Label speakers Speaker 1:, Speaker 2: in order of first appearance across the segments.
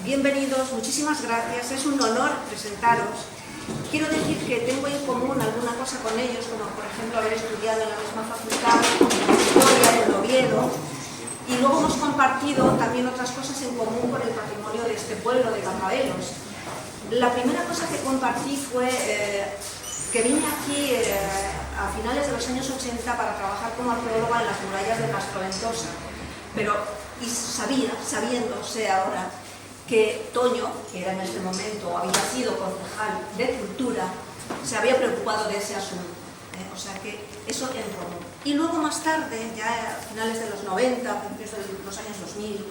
Speaker 1: Bienvenidos, muchísimas gracias, es un honor presentaros. Quiero decir que tengo en común alguna cosa con ellos, como por ejemplo haber estudiado en la misma facultad, historia en Oviedo, y luego hemos compartido también otras cosas en común con el patrimonio de este pueblo de Cacabelos. La primera cosa que compartí fue que vine aquí a finales de los años 80 para trabajar como arqueóloga en las murallas de Castroventosa, y sabiéndose ahora que Toño, que era en ese momento, había sido concejal de Cultura, se había preocupado de ese asunto. O sea que eso en común. Y luego más tarde, ya a finales de los 90, principios de los años 2000,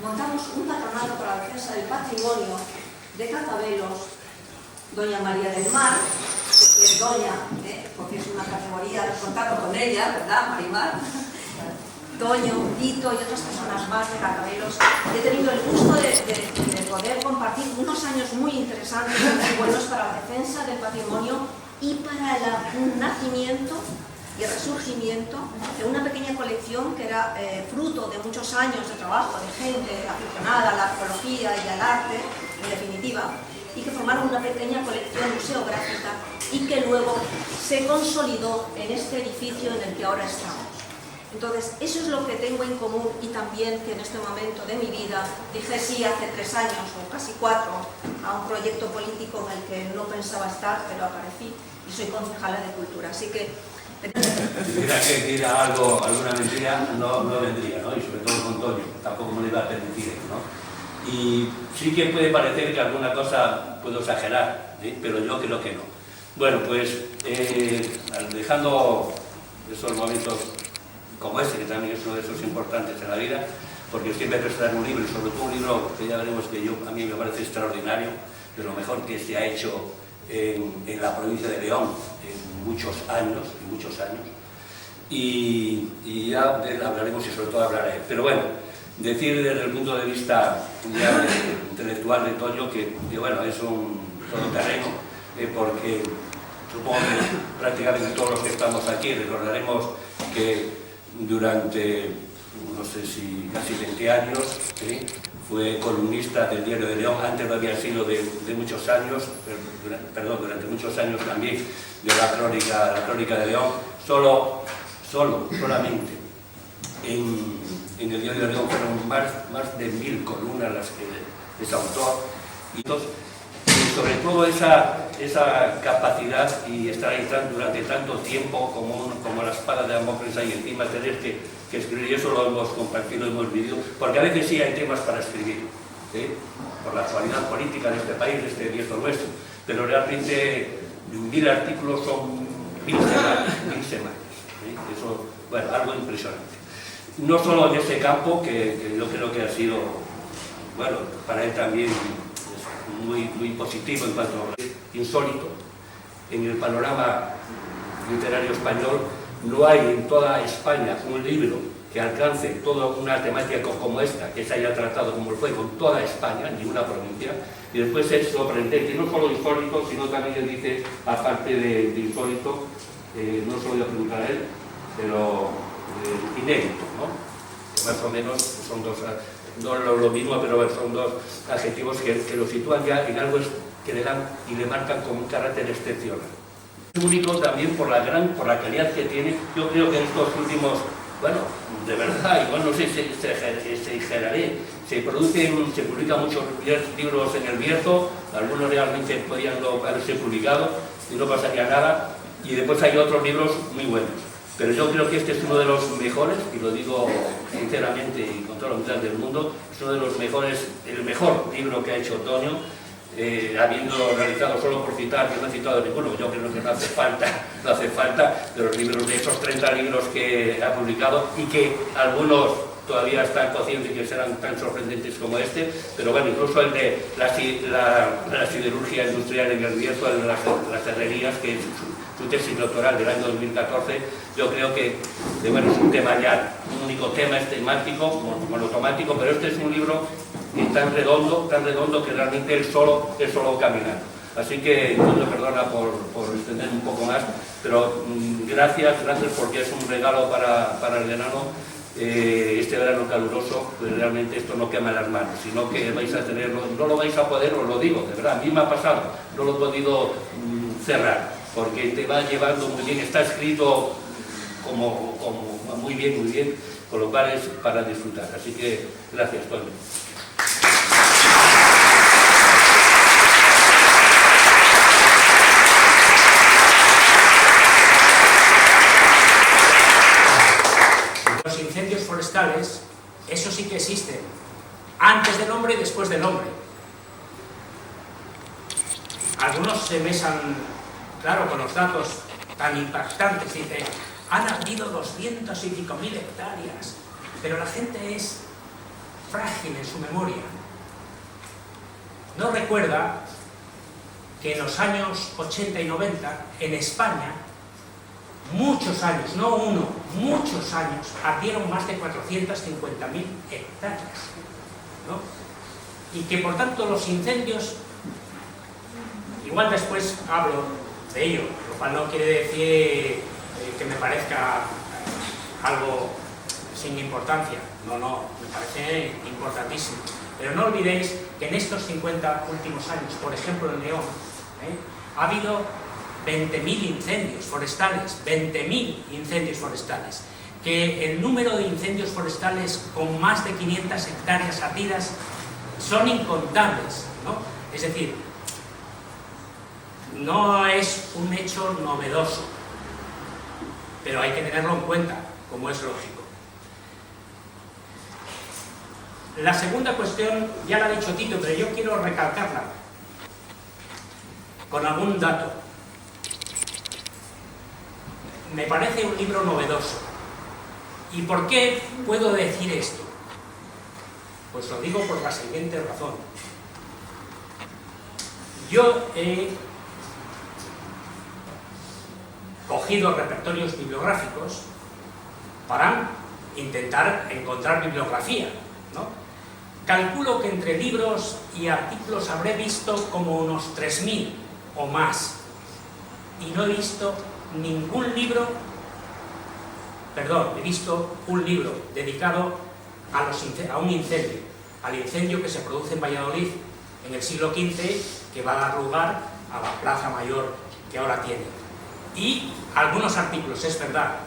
Speaker 1: montamos un patronato para la defensa del patrimonio de Cacabelos, Doña María del Mar, que es doña, porque es una categoría de contacto con ella, ¿verdad, Marimar? Toño, Vito y otras personas más de Cacabelos. He tenido el gusto de poder compartir unos años muy interesantes y muy buenos para la defensa del patrimonio y para el nacimiento y resurgimiento de una pequeña colección que era fruto de muchos años de trabajo de gente aficionada a la arqueología y al arte, en definitiva, y que formaron una pequeña colección museográfica y que luego se consolidó en este edificio en el que ahora estamos. Entonces, eso es lo que tengo en común y también que en este momento de mi vida dije sí hace 3 años o casi 4 a un proyecto político en el que no pensaba estar, pero aparecí y soy concejala de Cultura. Así que...
Speaker 2: Si tuviera que decir algo, alguna mentira, no vendría, ¿no? Y sobre todo con Toño, tampoco me lo iba a permitir, ¿no? Y sí que puede parecer que alguna cosa puedo exagerar, pero yo creo que no. Bueno, pues dejando esos momentos como este, que también es uno de esos importantes en la vida, porque siempre presentar un libro, y sobre todo un libro que ya veremos que a mí me parece extraordinario, de lo mejor que se ha hecho en la provincia de León en muchos años, y ya hablaremos y sobre todo hablaré. Pero bueno, decir desde el punto de vista ya intelectual de Toño que bueno, es un todoterreno, porque supongo que prácticamente todos los que estamos aquí recordaremos que durante, no sé si casi 20 años, fue columnista del Diario de León, antes lo había sido de muchos años, durante muchos años también de la Crónica de León, solamente en el Diario de León fueron más de 1000 columnas las que es autor, y sobre todo esa capacidad y estar ahí durante tanto tiempo como la espada de Damocles ahí encima, tener que escribir, y eso lo hemos compartido, hemos vivido, porque a veces sí hay temas para escribir, por la actualidad política de este país, de este viejo nuestro, pero realmente 1000 artículos son 1000 semanas, eso, bueno, algo impresionante. No solo en ese campo, que yo creo que ha sido, bueno, para él también muy positivo en cuanto a insólito. En el panorama literario español no hay en toda España un libro que alcance toda una temática como esta, que se haya tratado como fue con toda España, ni una provincia, y después es sorprendente, no solo insólito, sino también él dice, aparte de insólito, no solo voy a preguntar a él, pero inédito, ¿no? Que más o menos son no lo mismo, pero son dos adjetivos que lo sitúan ya en algo que le dan y le marcan como un carácter excepcional. Es único también por la calidad que tiene. Yo creo que en estos últimos, bueno, de verdad, igual no sé si exageraré, se publican muchos libros en el Bierzo, algunos realmente podrían no haberse publicado y no pasaría nada, y después hay otros libros muy buenos. Pero yo creo que este es uno de los mejores, y lo digo sinceramente y con toda la humildad del mundo, es uno de los mejores, el mejor libro que ha hecho Toño, habiendo realizado, solo por citar, que no he citado ninguno, yo creo que no hace falta, de los libros, de esos 30 libros que ha publicado, y que algunos todavía están conscientes que serán tan sorprendentes como este, pero bueno, incluso el de la siderurgia industrial en el Bierzo, el de las herrerías, que es su tesis doctoral del año 2014, yo creo que bueno, es un tema ya, un único tema, es temático, monotemático, pero este es un libro que es tan redondo que realmente es solo caminando. Así que, me perdona por extender un poco más, pero gracias porque es un regalo para el enano, este verano caluroso, pues realmente esto no quema las manos, sino que vais a tenerlo, no lo vais a poder, os lo digo, de verdad, a mí me ha pasado, no lo he podido cerrar, porque te va llevando muy bien, está escrito como muy bien, con lo cual es para disfrutar. Así que gracias, Tony.
Speaker 3: Los incendios forestales, eso sí que existen, antes del hombre y después del hombre. Algunos se besan, claro, con los datos tan impactantes, dicen, han ardido 200 y pico mil hectáreas, pero la gente es frágil en su memoria. No recuerda que en los años 80 y 90, en España, muchos años, no uno, muchos años, ardieron más de 450.000 hectáreas, ¿no? Y que por tanto los incendios, igual después hablo de ello, lo cual no quiere decir que me parezca algo sin importancia, no, me parece importantísimo. Pero no olvidéis que en estos 50 últimos años, por ejemplo en León, ha habido 20.000 incendios forestales, 20.000 incendios forestales, que el número de incendios forestales con más de 500 hectáreas ardidas son incontables, ¿no? Es decir, no es un hecho novedoso, pero hay que tenerlo en cuenta, como es lógico. La segunda cuestión, ya la ha dicho Tito, pero yo quiero recalcarla con algún dato. Me parece un libro novedoso. ¿Y por qué puedo decir esto? Pues lo digo por la siguiente razón. Yo he cogido repertorios bibliográficos para intentar encontrar bibliografía, ¿no? Calculo que entre libros y artículos habré visto como unos 3.000 o más. Y no he visto ningún libro, he visto un libro dedicado a un incendio, al incendio que se produce en Valladolid en el siglo XV, que va a dar lugar a la Plaza Mayor que ahora tiene. Y algunos artículos, es verdad,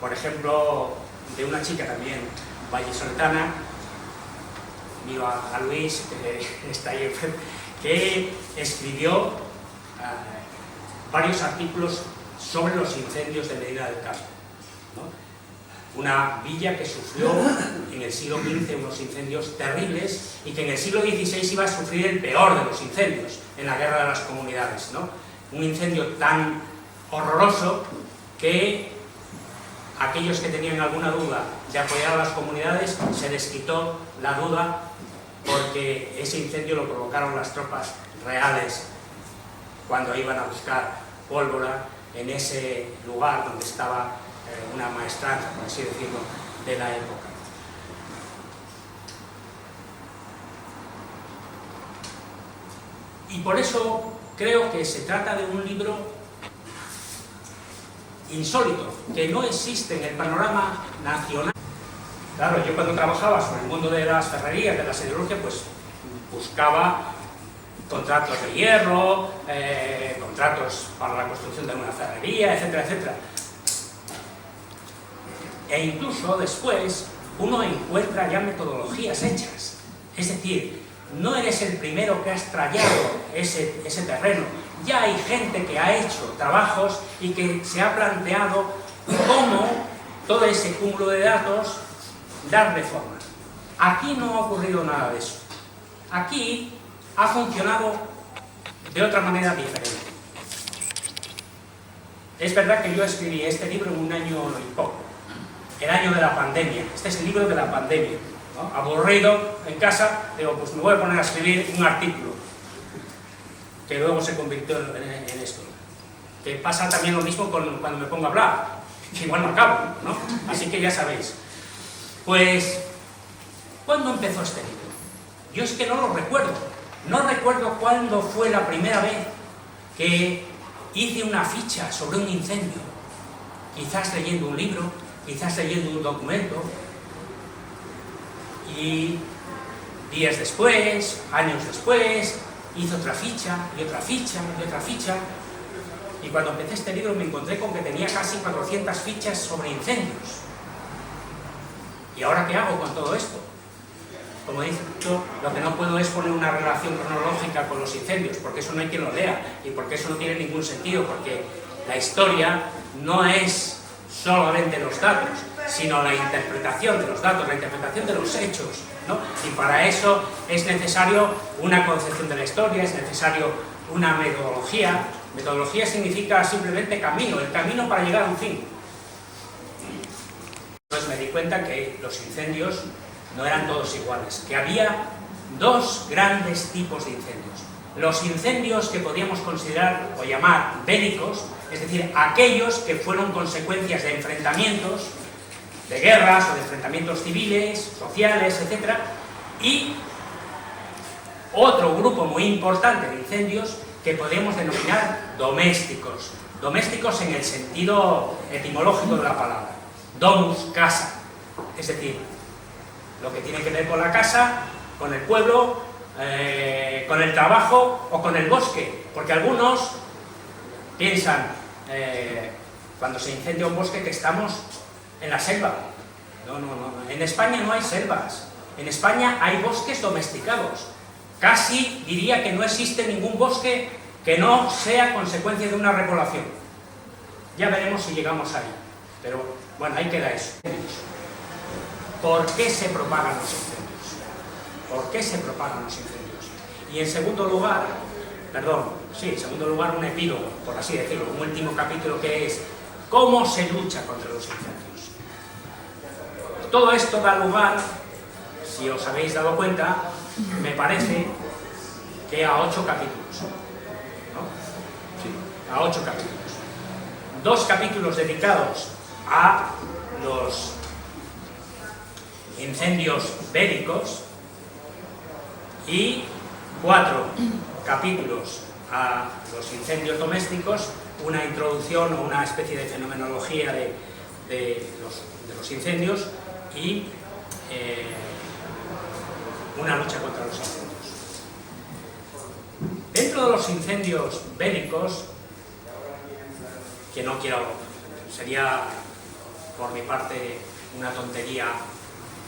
Speaker 3: por ejemplo, de una chica también vallisoletana, miro a Luis, que está ahí enfrente, que escribió varios artículos sobre los incendios de Medina del Campo, ¿no? Una villa que sufrió en el siglo XV unos incendios terribles y que en el siglo XVI iba a sufrir el peor de los incendios en la Guerra de las Comunidades, ¿no? Un incendio tan horroroso que aquellos que tenían alguna duda de apoyar a las comunidades se les quitó la duda, porque ese incendio lo provocaron las tropas reales cuando iban a buscar pólvora en ese lugar donde estaba una maestranza, por así decirlo, de la época. Y por eso creo que se trata de un libro insólito, que no existe en el panorama nacional. Claro, yo cuando trabajaba sobre el mundo de las ferrerías, de la siderurgia, pues buscaba contratos de hierro, contratos para la construcción de una ferrería, etcétera, etcétera. E incluso después uno encuentra ya metodologías hechas. Es decir, no eres el primero que has trallado ese terreno. Ya hay gente que ha hecho trabajos y que se ha planteado cómo todo ese cúmulo de datos darle forma. Aquí no ha ocurrido nada de eso. Aquí ha funcionado de otra manera diferente. Es verdad que yo escribí este libro en un año y poco, el año de la pandemia. Este es el libro de la pandemia, ¿no? Aburrido en casa, digo, pues me voy a poner a escribir un artículo, que luego se convirtió en esto. Que pasa también lo mismo cuando me pongo a hablar, que igual no acabo, ¿no? Así que ya sabéis. Pues, ¿cuándo empezó este libro? Yo es que no lo recuerdo. No recuerdo cuándo fue la primera vez que hice una ficha sobre un incendio. Quizás leyendo un libro, quizás leyendo un documento, Y días después, años después, hice otra ficha, y otra ficha, y otra ficha. Y cuando empecé este libro me encontré con que tenía casi 400 fichas sobre incendios. ¿Y ahora qué hago con todo esto? Como he dicho, lo que no puedo es poner una relación cronológica con los incendios, porque eso no hay quien lo lea, y porque eso no tiene ningún sentido, porque la historia no es solamente los datos, sino la interpretación de los datos, la interpretación de los hechos, ¿no? Y para eso es necesario una concepción de la historia, es necesario una metodología. Metodología significa simplemente camino, el camino para llegar a un fin. Entonces me di cuenta que los incendios no eran todos iguales, que había dos grandes tipos de incendios. Los incendios que podíamos considerar o llamar bélicos, es decir, aquellos que fueron consecuencias de enfrentamientos, de guerras o de enfrentamientos civiles, sociales, etc. Y otro grupo muy importante de incendios que podemos denominar domésticos. Domésticos en el sentido etimológico de la palabra. Domus, casa. Es decir, lo que tiene que ver con la casa, con el pueblo, con el trabajo o con el bosque. Porque algunos piensan, cuando se incendia un bosque, que estamos en la selva. No. En España no hay selvas. En España hay bosques domesticados. Casi diría que no existe ningún bosque que no sea consecuencia de una repoblación. Ya veremos si llegamos ahí. Pero bueno, ahí queda eso. ¿Por qué se propagan los incendios? ¿Por qué se propagan los incendios? Y en segundo lugar, un epílogo, por así decirlo, un último capítulo, que es ¿cómo se lucha contra los incendios? Todo esto da lugar, si os habéis dado cuenta, me parece que a 8 capítulos, ¿no? Sí, a 8 capítulos. 2 capítulos dedicados a los incendios bélicos y 4 capítulos a los incendios domésticos, una introducción o una especie de fenomenología de los incendios y una lucha contra los incendios. Dentro de los incendios bélicos, que no quiero, sería por mi parte una tontería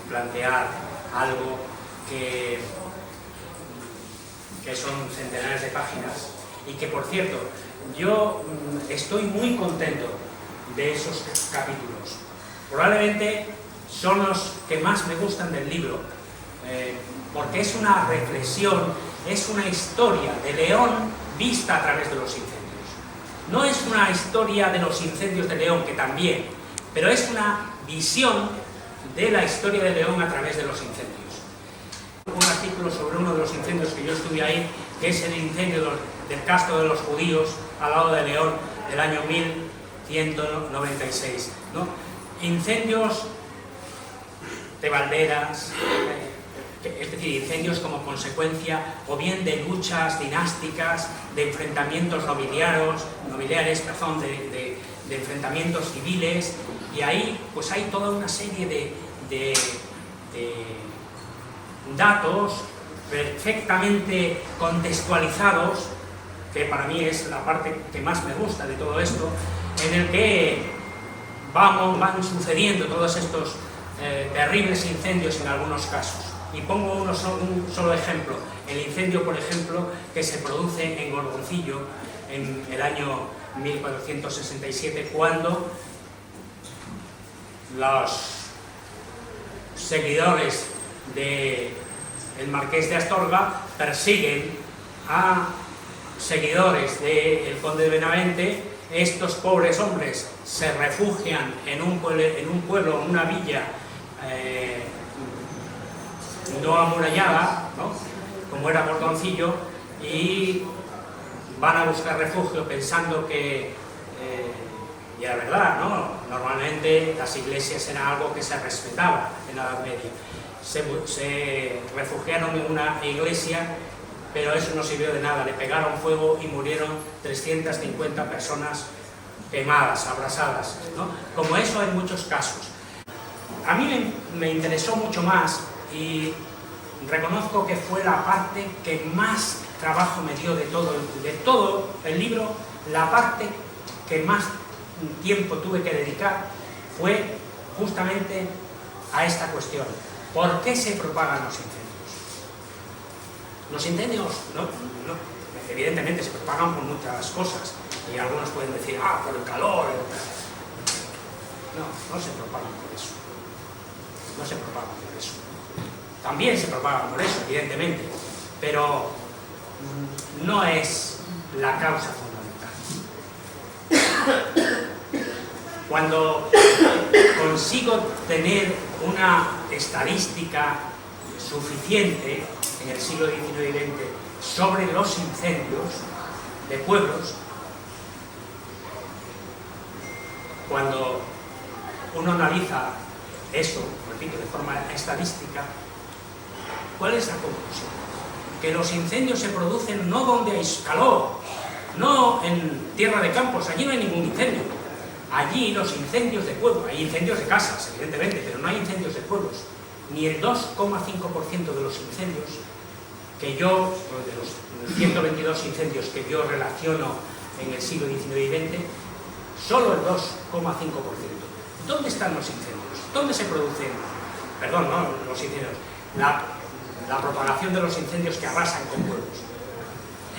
Speaker 3: plantear algo que son centenares de páginas y que, por cierto, yo estoy muy contento de esos capítulos. Probablemente son los que más me gustan del libro, porque es una reflexión, es una historia de León vista a través de los incendios. No es una historia de los incendios de León, que también, pero es una visión de la historia de León a través de los incendios. Un artículo sobre uno de los incendios que yo estuve ahí, que es el incendio del Castro de los Judíos, al lado de León, del año 1196, ¿no? Incendios de balderas, es decir, incendios como consecuencia o bien de luchas dinásticas, de enfrentamientos nobiliares, de enfrentamientos civiles, y ahí pues hay toda una serie de datos perfectamente contextualizados, que para mí es la parte que más me gusta de todo esto, en el que van sucediendo todos estos terribles incendios en algunos casos. Y pongo un solo ejemplo, el incendio, por ejemplo, que se produce en Gorgoncillo en el año 1467, cuando los seguidores del Marqués de Astorga persiguen a seguidores del Conde de Benavente. Estos pobres hombres se refugian en un pueblo, en una villa no amurallada, ¿no?, como era Gorgoncillo, y van a buscar refugio pensando que, y era verdad, ¿no?, normalmente las iglesias eran algo que se respetaba en la Edad Media. Se refugiaron en una iglesia, pero eso no sirvió de nada, le pegaron fuego y murieron 350 personas quemadas, abrasadas, ¿no? Como eso hay muchos casos. A mí me interesó mucho más, y reconozco que fue la parte que más trabajo me dio de todo el libro. La parte que más tiempo tuve que dedicar fue justamente a esta cuestión. ¿Por qué se propagan los incendios? Los incendios, evidentemente se propagan por muchas cosas, y algunos pueden decir, por el calor. No se propagan por eso. No se propagan por eso. También se propagan por eso, evidentemente, pero no es la causa fundamental. Cuando consigo tener una estadística suficiente en el siglo XIX y XX sobre los incendios de pueblos, cuando uno analiza eso, repito, de forma estadística, ¿cuál es la conclusión? Que los incendios se producen no donde hay calor, no en tierra de campos, allí no hay ningún incendio. Allí los incendios de pueblos, hay incendios de casas, evidentemente, pero no hay incendios de pueblos. Ni el 2,5% de los incendios que yo, de los 122 incendios que yo relaciono en el siglo XIX y XX, solo el 2,5%. ¿Dónde están los incendios? ¿Dónde se producen? Perdón, no los incendios. La propagación de los incendios que arrasan con pueblos.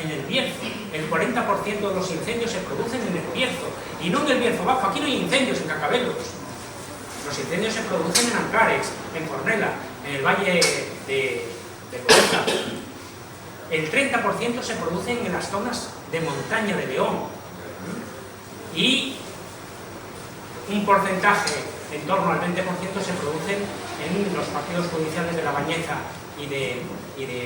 Speaker 3: En el Bierzo. El 40% de los incendios se producen en el Bierzo. Y no en el Bierzo Bajo. Aquí no hay incendios en Cacabelos. Los incendios se producen en Ancares, en Fornela, en el Valle de Costa. El 30% se producen en las zonas de montaña de León. Y un porcentaje, en torno al 20%, se producen en los partidos judiciales de La Bañeza y de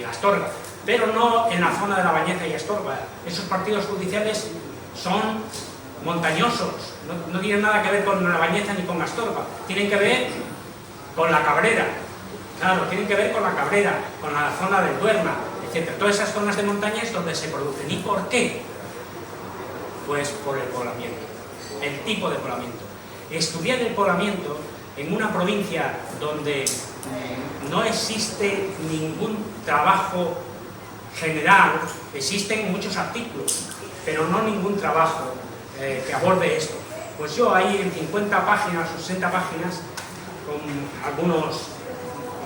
Speaker 3: Astorga, pero no en la zona de La Bañeza y Astorga. Esos partidos judiciales son montañosos, no tienen nada que ver con La Bañeza ni con Astorga, tienen que ver con la Cabrera, claro, tienen que ver con la Cabrera, con la zona del Duerma, etc. Todas esas zonas de montaña es donde se producen. ¿Y por qué? Pues por el poblamiento, el tipo de poblamiento. Estudiar el poblamiento en una provincia donde no existe ningún trabajo general, existen muchos artículos, pero no ningún trabajo que aborde esto. Pues yo ahí en 50 páginas o 60 páginas, con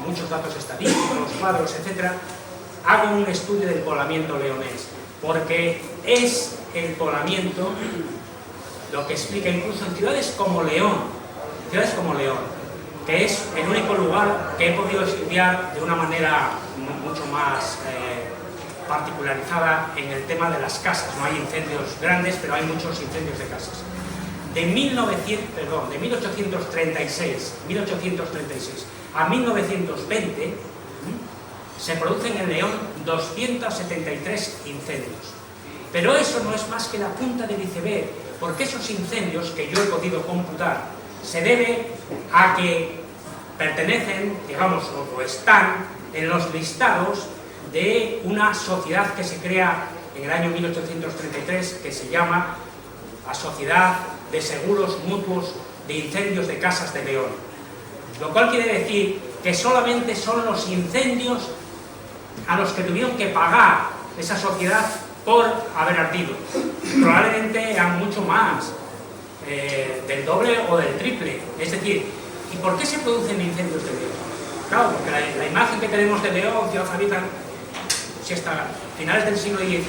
Speaker 3: muchos datos estadísticos, cuadros, etc., hago un estudio del poblamiento leonés, porque es el poblamiento lo que explica incluso en ciudades como León, que es el único lugar que he podido estudiar de una manera mucho más particularizada en el tema de las casas. No hay incendios grandes, pero hay muchos incendios de casas. De 1836 a 1920 se producen en León 273 incendios. Pero eso no es más que la punta del iceberg, porque esos incendios que yo he podido computar se debe a que pertenecen, digamos, o están en los listados de una sociedad que se crea en el año 1833, que se llama la Sociedad de Seguros Mutuos de Incendios de Casas de León. Lo cual quiere decir que solamente son los incendios a los que tuvieron que pagar esa sociedad por haber ardido. Probablemente eran mucho más, del doble o del triple. Es decir, ¿y por qué se producen incendios de León? Claro, porque la imagen que tenemos de León, ciudad habita, si hasta finales del siglo XIX,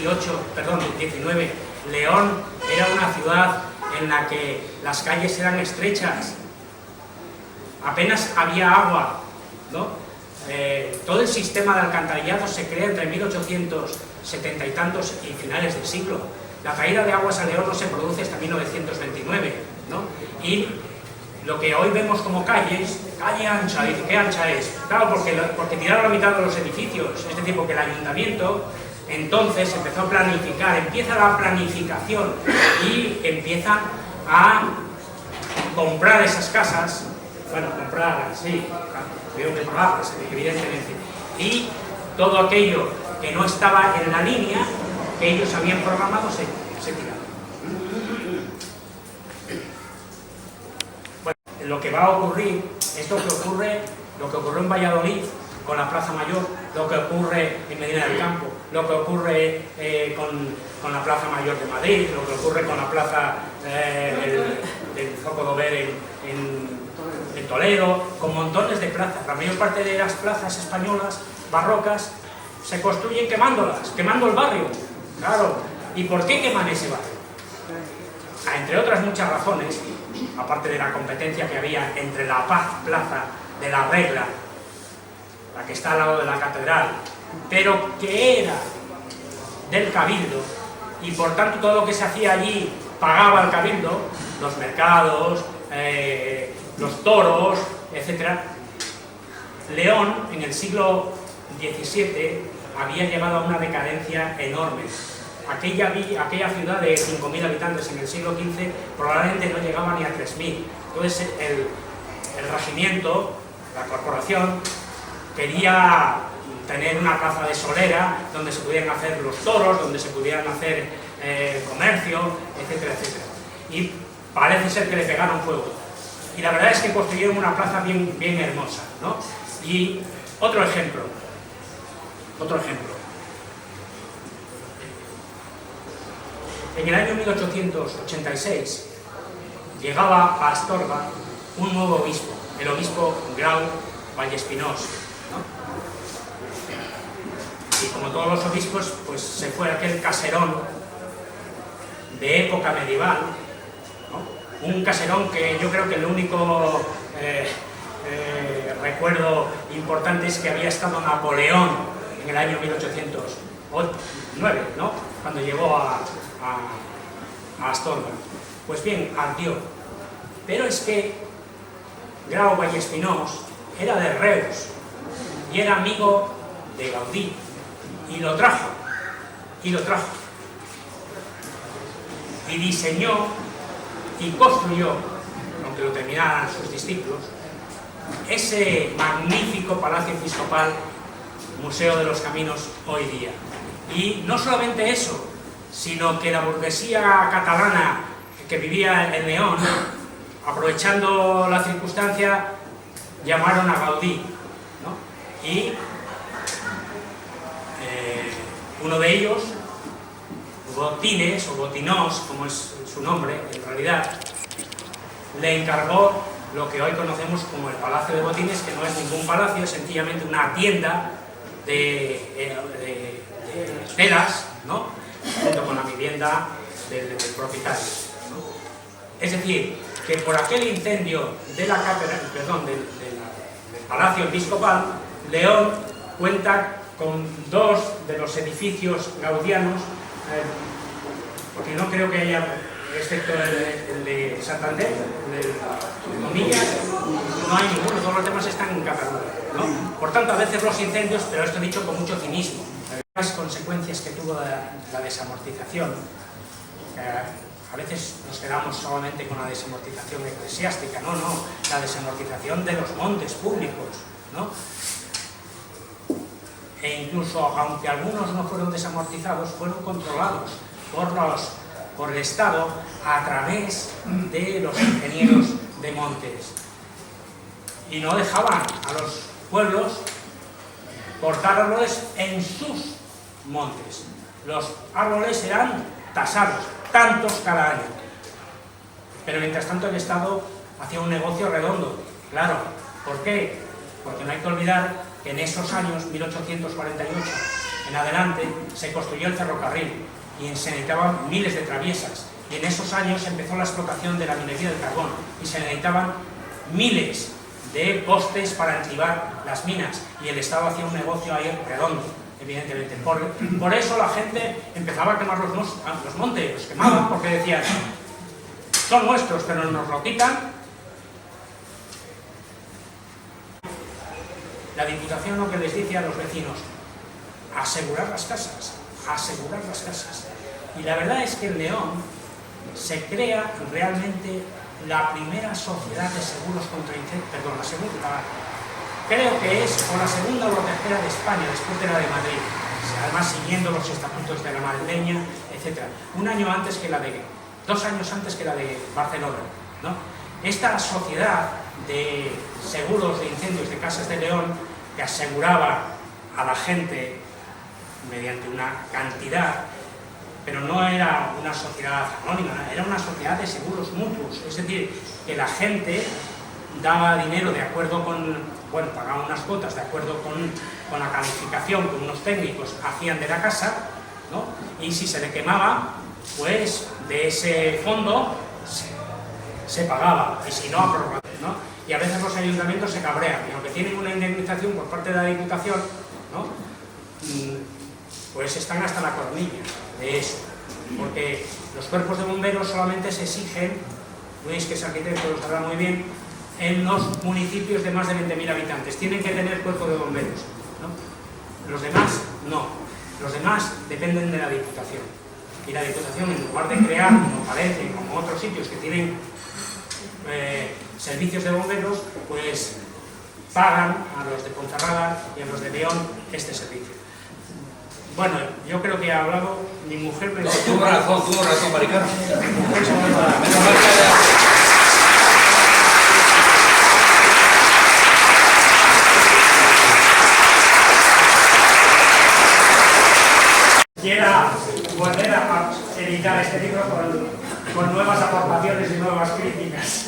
Speaker 3: León era una ciudad en la que las calles eran estrechas, apenas había agua, ¿no? Todo el sistema de alcantarillado se crea entre 1870 y tantos y finales del siglo. La caída de aguas a León no se produce hasta 1929, ¿no? Y lo que hoy vemos como calles, calle ancha, dice, ¿qué ancha es? Claro, porque tiraron la mitad de los edificios, es decir, porque el ayuntamiento entonces empezó a planificar, empieza la planificación y empieza a comprar esas casas, bueno, comprar, sí, veo que pagarlas, evidentemente, y todo aquello que no estaba en la línea que ellos habían programado se tiraba. Bueno, lo que va a ocurrir es lo que ocurrió en Valladolid con la Plaza Mayor, lo que ocurre en Medina del Campo, lo que ocurre con la Plaza Mayor de Madrid, lo que ocurre con la Plaza del Zoco de Ver en Toledo, con montones de plazas. La mayor parte de las plazas españolas barrocas se construyen quemándolas, quemando el barrio. Claro, ¿y por qué queman ese barrio? Entre otras muchas razones, aparte de la competencia que había entre la Plaza de la Regla, la que está al lado de la catedral, pero que era del Cabildo, y por tanto todo lo que se hacía allí pagaba el Cabildo, los mercados, los toros, etc. León, en el siglo XVII, había llegado a una decadencia enorme. Aquella ciudad de 5.000 habitantes en el siglo XV probablemente no llegaba ni a 3.000. Entonces el regimiento, la corporación, quería tener una plaza de solera donde se pudieran hacer los toros, donde se pudieran hacer comercio, etcétera, etcétera. Y parece ser que le pegaron fuego. Y la verdad es que construyeron una plaza bien hermosa, ¿no? Y otro ejemplo. En el año 1886 llegaba a Astorga un nuevo obispo, el obispo Grau Vallespinós, ¿no? Y como todos los obispos, pues se fue a aquel caserón de época medieval, ¿no? Un caserón que yo creo que el único recuerdo importante es que había estado Napoleón en el año 1809, ¿no? Cuando llegó a Astorga. Pues bien, ardió. Pero es que Grau Vallespinós era de Reus y era amigo de Gaudí y lo trajo y diseñó y construyó, aunque lo terminaran sus discípulos, ese magnífico palacio episcopal, Museo de los Caminos hoy día. Y no solamente eso, sino que la burguesía catalana que vivía en León, aprovechando la circunstancia, llamaron a Gaudí, ¿no? Y uno de ellos, Botines o Botinós, como es su nombre en realidad, le encargó lo que hoy conocemos como el Palacio de Botines, que no es ningún palacio, es sencillamente una tienda de telas, ¿no? Junto con la vivienda del propietario, ¿no? Es decir, que por aquel incendio de la catedral, del Palacio Episcopal, León cuenta con dos de los edificios gaudianos, porque no creo que haya, excepto el de Santander, el de Comillas, no hay ninguno, todos los demás están en Cataluña, ¿no? Por tanto, a veces los incendios, pero esto dicho con mucho cinismo, las consecuencias que tuvo la desamortización, a veces nos quedamos solamente con la desamortización eclesiástica, no, la desamortización de los montes públicos, ¿no? E incluso, aunque algunos no fueron desamortizados, fueron controlados por el Estado a través de los ingenieros de montes. Y no dejaban a los pueblos cortar árboles en sus montes. Los árboles eran tasados, tantos cada año. Pero mientras tanto el Estado hacía un negocio redondo. Claro, ¿por qué? Porque no hay que olvidar que en esos años, 1848 en adelante, se construyó el ferrocarril y se necesitaban miles de traviesas. Y en esos años empezó la explotación de la minería del carbón y se necesitaban miles de postes para activar las minas. Y el Estado hacía un negocio ahí redondo, evidentemente. Por eso la gente empezaba a quemar los montes, los quemaban porque decían, son nuestros, pero nos lo quitan. La Diputación lo que les dice a los vecinos, asegurar las casas, asegurar las casas. Y la verdad es que en León se crea realmente la primera sociedad de seguros contra incendios, perdón, la segunda, creo que es o la segunda o la tercera de España, después de la de Madrid, además siguiendo los estatutos de la madrileña, etc. 2 años antes que la de Barcelona, ¿no? Esta sociedad de seguros de incendios de Casas de León que aseguraba a la gente mediante una cantidad, pero no era una sociedad anónima, era una sociedad de seguros mutuos, es decir, que la gente daba dinero de acuerdo con, bueno, pagaba unas cuotas de acuerdo con la calificación que unos técnicos hacían de la casa, ¿no? Y si se le quemaba, pues de ese fondo se pagaba, y si no, a prórroga, ¿no? Y a veces los ayuntamientos se cabrean, y aunque tienen una indemnización por parte de la Diputación, ¿no? Pues están hasta la coronilla de eso, porque los cuerpos de bomberos solamente se exigen, Luis, que es arquitecto, lo sabrá muy bien, en los municipios de más de 20.000 habitantes, tienen que tener cuerpo de bomberos, ¿no? Los demás no, los demás dependen de la Diputación, y la Diputación, en lugar de crear, como Palencia, como otros sitios que tienen servicios de bomberos, pues pagan a los de Ponferrada y a los de León este servicio. Bueno, yo creo que ha hablado, mi mujer me...
Speaker 2: No, tuvo razón, Maricarmen.
Speaker 3: Quiera volver a editar este libro con nuevas aportaciones y nuevas críticas.